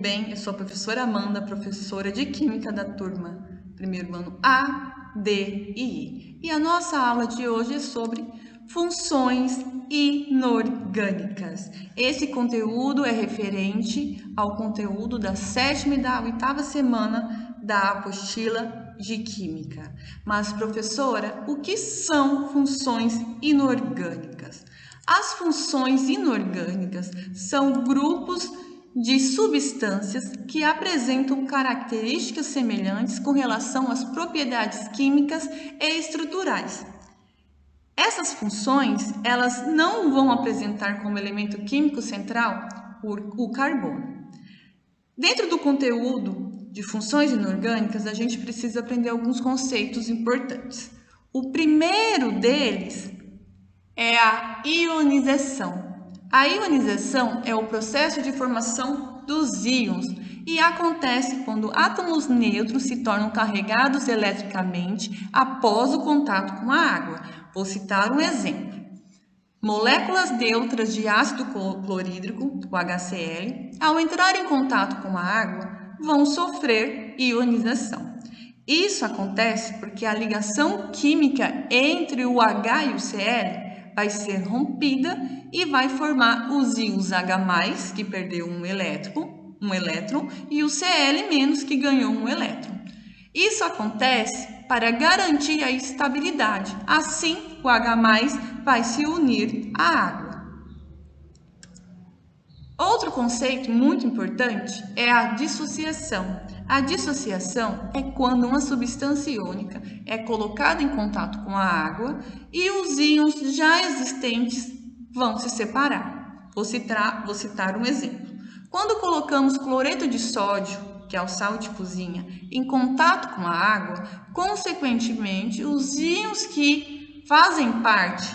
bem? Eu sou a professora Amanda, professora de Química da turma primeiro ano A, D e I. E a nossa aula de hoje é sobre funções inorgânicas. Esse conteúdo é referente ao conteúdo da 7ª e da 8ª semana da apostila de Química. Mas, professora, o que são funções inorgânicas? As funções inorgânicas são grupos de substâncias que apresentam características semelhantes com relação às propriedades químicas e estruturais. Essas funções, elas não vão apresentar como elemento químico central o carbono. Dentro do conteúdo de funções inorgânicas, a gente precisa aprender alguns conceitos importantes. O primeiro deles é a ionização. A ionização é o processo de formação dos íons e acontece quando átomos neutros se tornam carregados eletricamente após o contato com a água. Vou citar um exemplo. Moléculas neutras de ácido clorídrico, o HCl, ao entrar em contato com a água, vão sofrer ionização. Isso acontece porque a ligação química entre o H e o Cl vai ser rompida e vai formar os íons H+, que perdeu um elétron, e o Cl-, que ganhou um elétron. Isso acontece para garantir a estabilidade. Assim, o H+ vai se unir à água. Outro conceito muito importante é a dissociação. A dissociação é quando uma substância iônica é colocada em contato com a água e os íons já existentes vão se separar. Vou citar um exemplo. Quando colocamos cloreto de sódio, que é o sal de cozinha, em contato com a água, consequentemente, os íons que fazem parte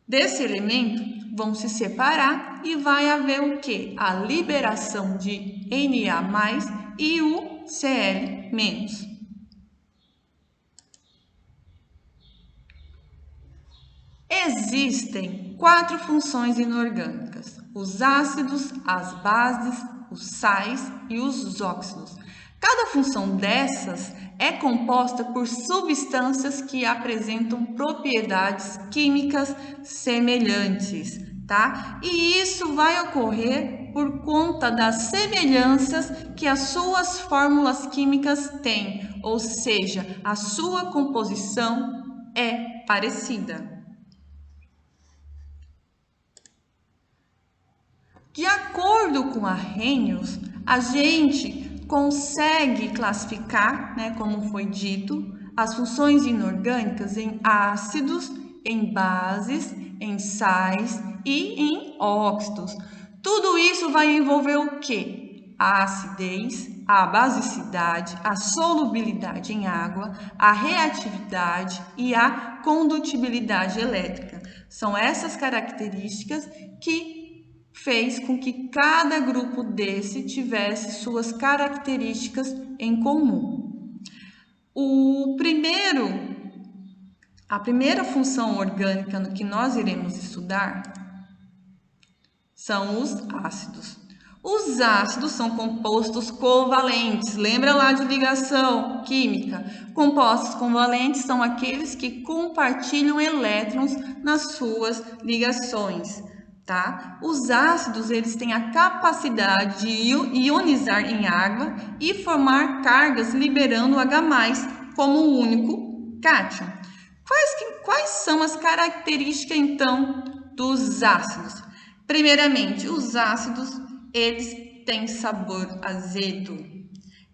desse elemento vão se separar e vai haver o quê? A liberação de Na+, e o Cl-. Existem 4 funções inorgânicas: os ácidos, as bases, os sais e os óxidos. Cada função dessas é composta por substâncias que apresentam propriedades químicas semelhantes, tá? E isso vai ocorrer por conta das semelhanças que as suas fórmulas químicas têm, ou seja, a sua composição é parecida. De acordo com Arrhenius, a gente consegue classificar, como foi dito, as funções inorgânicas em ácidos, em bases, em sais e em óxidos. Tudo isso vai envolver o quê? A acidez, a basicidade, a solubilidade em água, a reatividade e a condutibilidade elétrica. São essas características que fez com que cada grupo desse tivesse suas características em comum. A primeira função orgânica que nós iremos estudar são os ácidos. Os ácidos são compostos covalentes. Lembra lá de ligação química? Compostos covalentes são aqueles que compartilham elétrons nas suas ligações. Tá? Os ácidos, eles têm a capacidade de ionizar em água e formar cargas liberando H+ como um único cátion. Quais são as características, então, dos ácidos? Primeiramente, os ácidos, eles têm sabor azedo.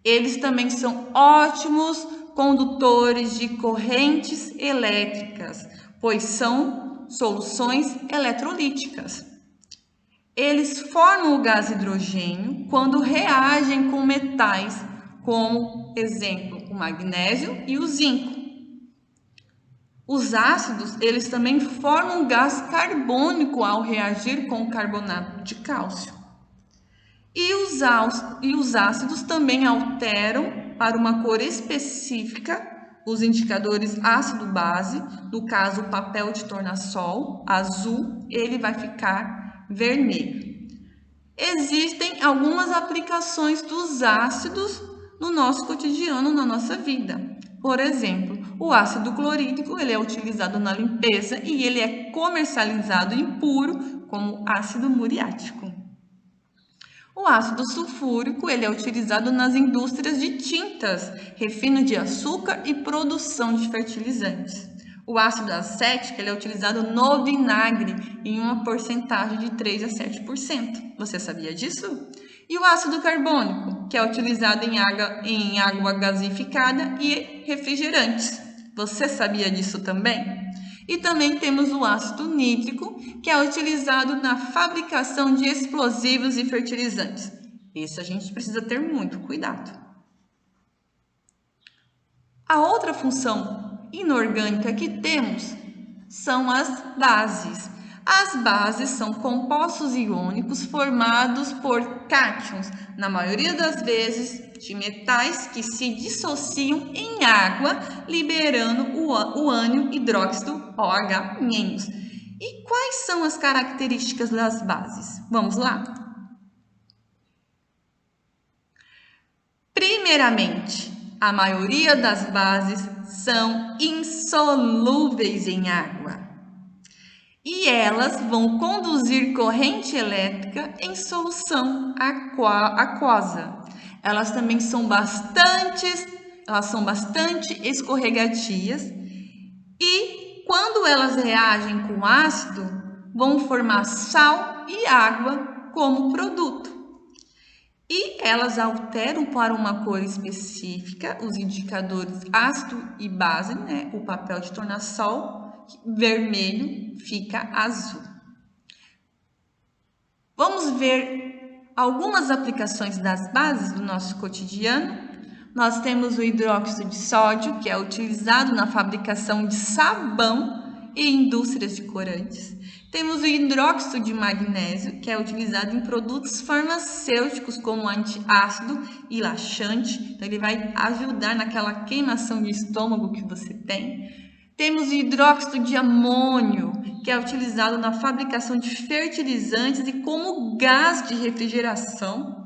Eles também são ótimos condutores de correntes elétricas, pois são soluções eletrolíticas. Eles formam o gás hidrogênio quando reagem com metais, como, exemplo, o magnésio e o zinco. Os ácidos, eles também formam gás carbônico ao reagir com o carbonato de cálcio. E os ácidos também alteram para uma cor específica os indicadores ácido-base, no caso o papel de tornassol azul, ele vai ficar vermelho. Existem algumas aplicações dos ácidos no nosso cotidiano, na nossa vida. Por exemplo, o ácido clorídrico, ele é utilizado na limpeza e ele é comercializado impuro como ácido muriático. O ácido sulfúrico, ele é utilizado nas indústrias de tintas, refino de açúcar e produção de fertilizantes. O ácido acético, ele é utilizado no vinagre em uma porcentagem de 3 a 7%. Você sabia disso? E o ácido carbônico, que é utilizado em água gasificada e refrigerantes. Você sabia disso também? E também temos o ácido nítrico, que é utilizado na fabricação de explosivos e fertilizantes. Isso a gente precisa ter muito cuidado. A outra função inorgânica que temos são as bases. As bases são compostos iônicos formados por cátions, na maioria das vezes de metais que se dissociam em água, liberando o ânion hidróxido OH-. E quais são as características das bases? Vamos lá? Primeiramente, a maioria das bases são insolúveis em água e elas vão conduzir corrente elétrica em solução aquosa. Elas também são bastante escorregadias e quando elas reagem com ácido, vão formar sal e água como produto. E elas alteram para uma cor específica os indicadores ácido e base, né? O papel de tornar sal vermelho fica azul. Vamos ver algumas aplicações das bases do nosso cotidiano. Nós temos o hidróxido de sódio, que é utilizado na fabricação de sabão e indústrias de corantes. Temos o hidróxido de magnésio, que é utilizado em produtos farmacêuticos como antiácido e laxante. Então, ele vai ajudar naquela queimação de estômago que você tem. Temos o hidróxido de amônio, que é utilizado na fabricação de fertilizantes e como gás de refrigeração.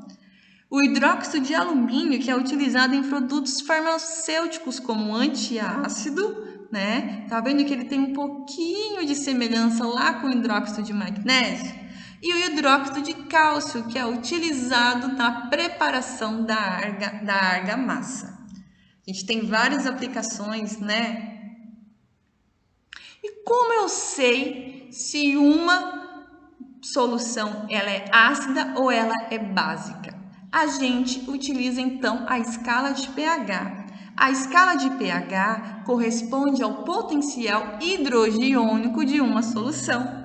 O hidróxido de alumínio, que é utilizado em produtos farmacêuticos como antiácido, né? Tá vendo que ele tem um pouquinho de semelhança lá com o hidróxido de magnésio? E o hidróxido de cálcio, que é utilizado na preparação da argamassa. A gente tem várias aplicações, né? E como eu sei se uma solução ela é ácida ou ela é básica? A gente utiliza então a escala de pH. A escala de pH corresponde ao potencial hidrogiônico de uma solução.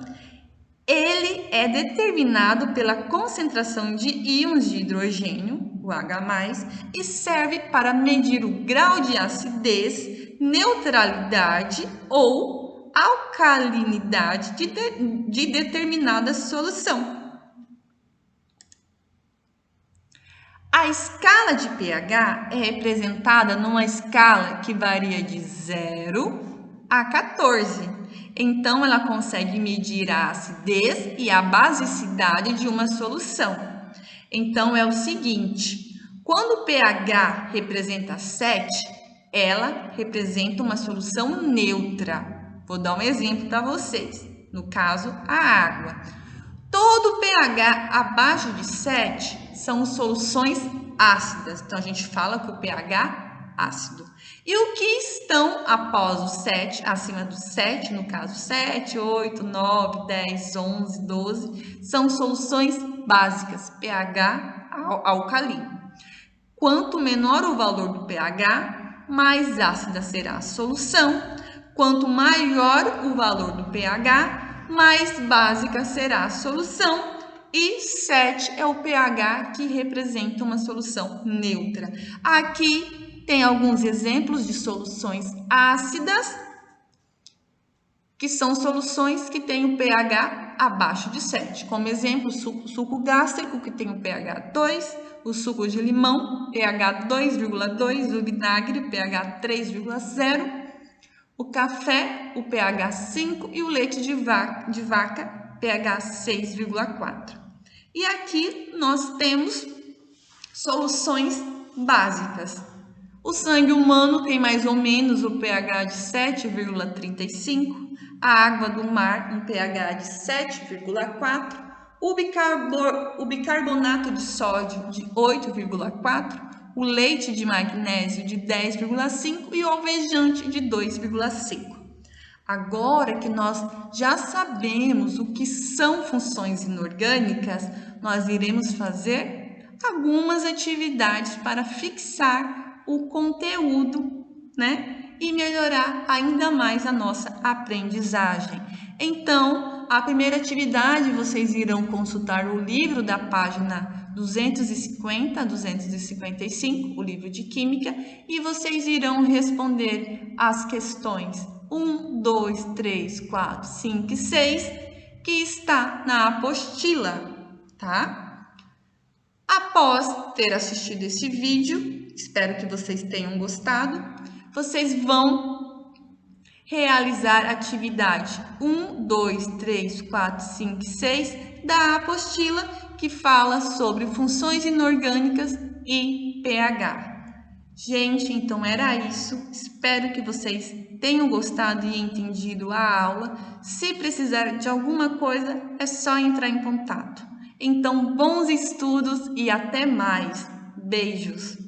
Ele é determinado pela concentração de íons de hidrogênio, o H+, e serve para medir o grau de acidez, neutralidade ou alcalinidade de determinada solução. A escala de pH é representada numa escala que varia de 0 a 14. Então, ela consegue medir a acidez e a basicidade de uma solução. Então, é o seguinte, quando o pH representa 7, ela representa uma solução neutra. Vou dar um exemplo para vocês, no caso, a água. Todo pH abaixo de 7 são soluções ácidas. Então, a gente fala que o pH é ácido. E o que estão após o 7, acima do 7, no caso 7, 8, 9, 10, 11, 12, são soluções básicas, pH alcalino. Quanto menor o valor do pH, mais ácida será a solução. Quanto maior o valor do pH, mais básica será a solução. E 7 é o pH que representa uma solução neutra. Aqui tem alguns exemplos de soluções ácidas, que são soluções que têm o pH abaixo de 7. Como exemplo, o suco gástrico, que tem o pH 2, o suco de limão, pH 2,2, o vinagre, pH 3,0, o café, o pH 5 e o leite de vaca, pH 6,4. E aqui nós temos soluções básicas. O sangue humano tem mais ou menos o pH de 7,35, a água do mar um pH de 7,4, o bicarbonato de sódio de 8,4, o leite de magnésio de 10,5 e o alvejante de 2,5. Agora que nós já sabemos o que são funções inorgânicas, nós iremos fazer algumas atividades para fixar o conteúdo, né? E melhorar ainda mais a nossa aprendizagem. Então, a primeira atividade, vocês irão consultar o livro da página 250 a 255, o livro de Química, e vocês irão responder as questões 1, 2, 3, 4, 5 e 6, que está na apostila, tá? Após ter assistido esse vídeo, espero que vocês tenham gostado, vocês vão realizar a atividade 1, 2, 3, 4, 5 e 6 da apostila, que fala sobre funções inorgânicas e pH. Gente, então era isso. Espero que vocês tenham gostado e entendido a aula. Se precisar de alguma coisa, é só entrar em contato. Então, bons estudos e até mais. Beijos!